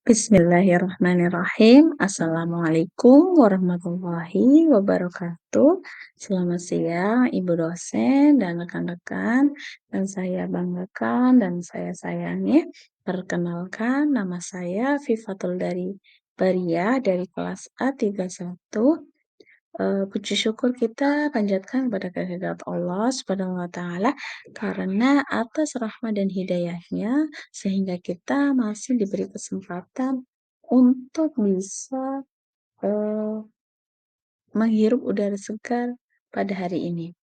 Bismillahirrahmanirrahim. Assalamualaikum warahmatullahi wabarakatuh. Selamat siang, Ibu dosen dan rekan-rekan yang saya banggakan dan saya sayangi. Perkenalkan, nama saya Vivatul dari Baria dari kelas A31. Puji syukur kita panjatkan kepada kehadirat Allah Subhanahu wa taala karena atas rahmat dan hidayahnya sehingga kita masih diberi kesempatan untuk bisa, eee, menghirup udara segar pada hari ini.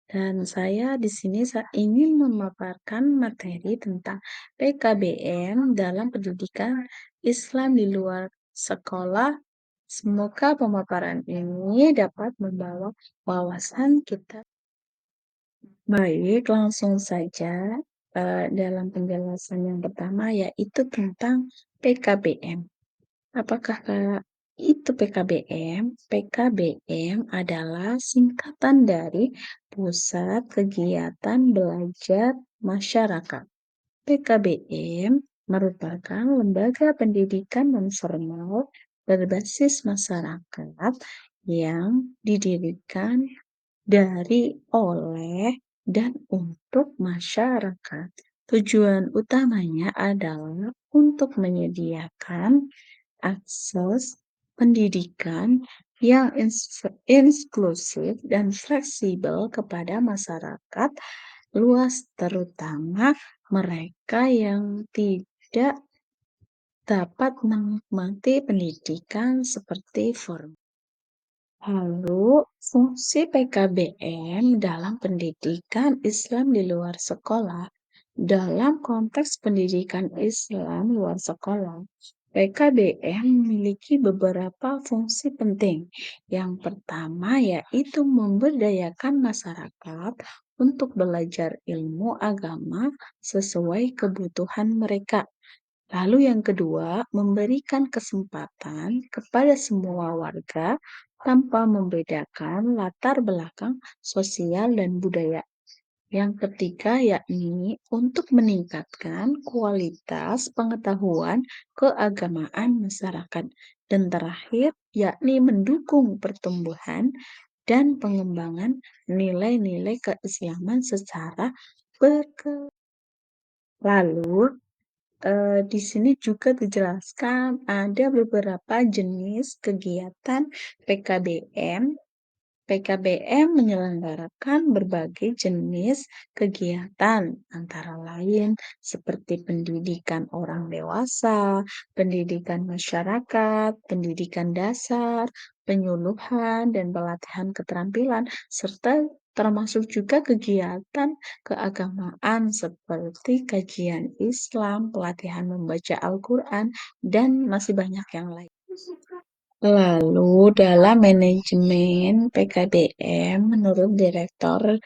Dan saya di sini ingin memaparkan materi tentang PKBM dalam pendidikan Islam di luar sekolah. Semoga pemaparan ini dapat membawa wawasan kita. Baik, langsung saja dalam penjelasan yang pertama yaitu tentang PKBM. Apakah itu PKBM? PKBM adalah singkatan dari Pusat Kegiatan Belajar Masyarakat. PKBM merupakan lembaga pendidikan non-formal berbasis masyarakat yang didirikan dari, oleh, dan untuk masyarakat. Tujuan utamanya adalah untuk menyediakan akses pendidikan yang inklusif dan fleksibel kepada masyarakat luas, terutama mereka yang tidak dapat menikmati pendidikan seperti formal. Lalu, fungsi PKBM dalam pendidikan Islam di luar sekolah. Dalam konteks pendidikan Islam luar sekolah, PKBM memiliki beberapa fungsi penting. Yang pertama yaitu memberdayakan masyarakat untuk belajar ilmu agama sesuai kebutuhan mereka. Lalu yang kedua, memberikan kesempatan kepada semua warga tanpa membedakan latar belakang sosial dan budaya. Yang ketiga yakni untuk meningkatkan kualitas pengetahuan keagamaan masyarakat. Dan terakhir yakni mendukung pertumbuhan dan pengembangan nilai-nilai keislaman secara berkelanjutan. Lalu, di sini juga dijelaskan ada beberapa jenis kegiatan PKBM. PKBM menyelenggarakan berbagai jenis kegiatan, antara lain seperti pendidikan orang dewasa, pendidikan masyarakat, pendidikan dasar, penyuluhan, dan pelatihan keterampilan, serta termasuk juga kegiatan keagamaan seperti kajian Islam, pelatihan membaca Al-Quran, dan masih banyak yang lain. Lalu dalam manajemen PKBM menurut Direktorat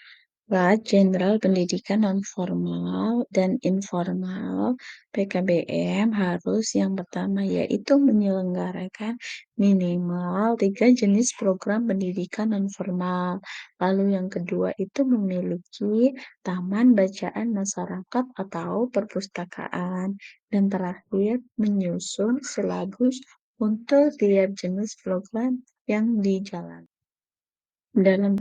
Jenderal Pendidikan Nonformal dan Informal, PKBM harus yang pertama yaitu menyelenggarakan minimal 3 jenis program pendidikan nonformal. Lalu yang kedua itu memiliki taman bacaan masyarakat atau perpustakaan. Dan terakhir menyusun silabus untuk tiap jenis program yang dijalankan. Dalam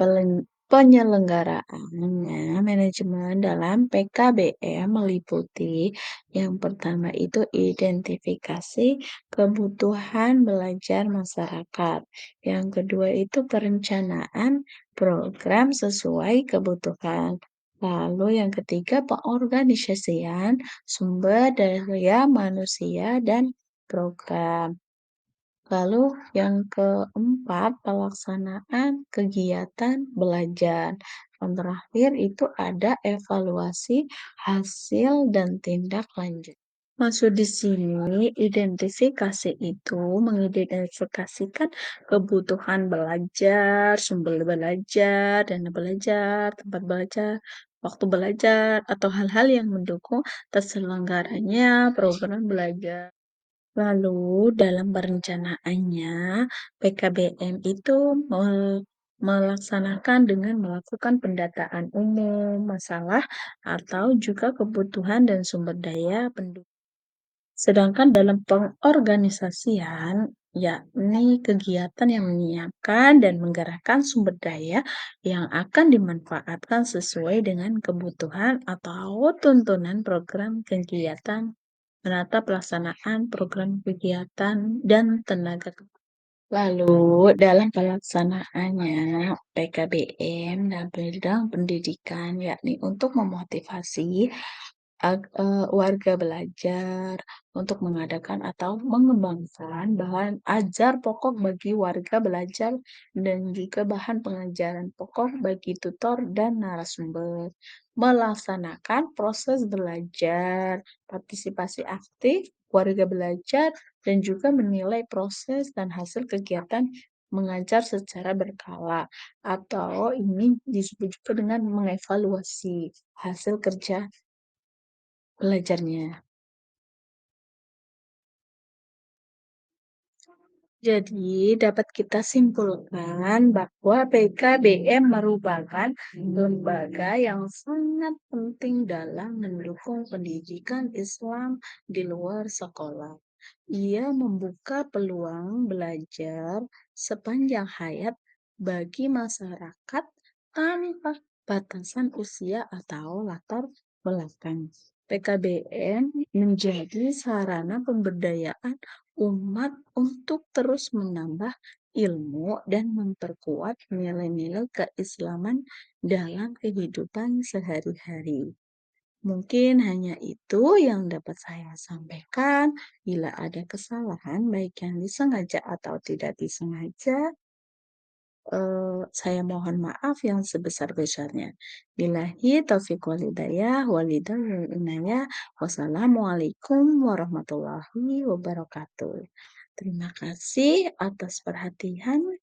penyelenggaraannya, manajemen dalam PKBM meliputi yang pertama itu identifikasi kebutuhan belajar masyarakat. Yang kedua itu perencanaan program sesuai kebutuhan. Lalu yang ketiga pengorganisasian sumber daya manusia dan program. Lalu yang keempat, pelaksanaan kegiatan belajar. Yang terakhir itu ada evaluasi hasil dan tindak lanjut. Maksud di sini, identifikasi itu mengidentifikasikan kebutuhan belajar, sumber belajar, dana belajar, tempat belajar, waktu belajar, atau hal-hal yang mendukung terselenggaranya program belajar. Lalu dalam perencanaannya, PKBM itu melaksanakan dengan melakukan pendataan umum, masalah, atau juga kebutuhan dan sumber daya pendukung. Sedangkan dalam pengorganisasian, yakni kegiatan yang menyiapkan dan menggerakkan sumber daya yang akan dimanfaatkan sesuai dengan kebutuhan atau tuntunan program kegiatan, menata pelaksanaan program kegiatan, dan tenaga. Lalu dalam pelaksanaannya, PKBM dalam bidang pendidikan, yakni untuk memotivasi warga belajar, untuk mengadakan atau mengembangkan bahan ajar pokok bagi warga belajar dan juga bahan pengajaran pokok bagi tutor dan narasumber. Melaksanakan proses belajar, partisipasi aktif warga belajar, dan juga menilai proses dan hasil kegiatan mengajar secara berkala, atau ini disebut juga dengan mengevaluasi hasil kerja belajarnya. Jadi, dapat kita simpulkan bahwa PKBM merupakan lembaga yang sangat penting dalam mendukung pendidikan Islam di luar sekolah. Ia membuka peluang belajar sepanjang hayat bagi masyarakat tanpa batasan usia atau latar belakang. PKBM menjadi sarana pemberdayaan umat untuk terus menambah ilmu dan memperkuat nilai-nilai keislaman dalam kehidupan sehari-hari. Mungkin hanya itu yang dapat saya sampaikan. Bila ada kesalahan, baik yang disengaja atau tidak disengaja, saya mohon maaf yang sebesar-besarnya. Billahi taufiq wal hidayah, walhidayah wal inayah. Wassalamualaikum warahmatullahi wabarakatuh. Terima kasih atas perhatiannya.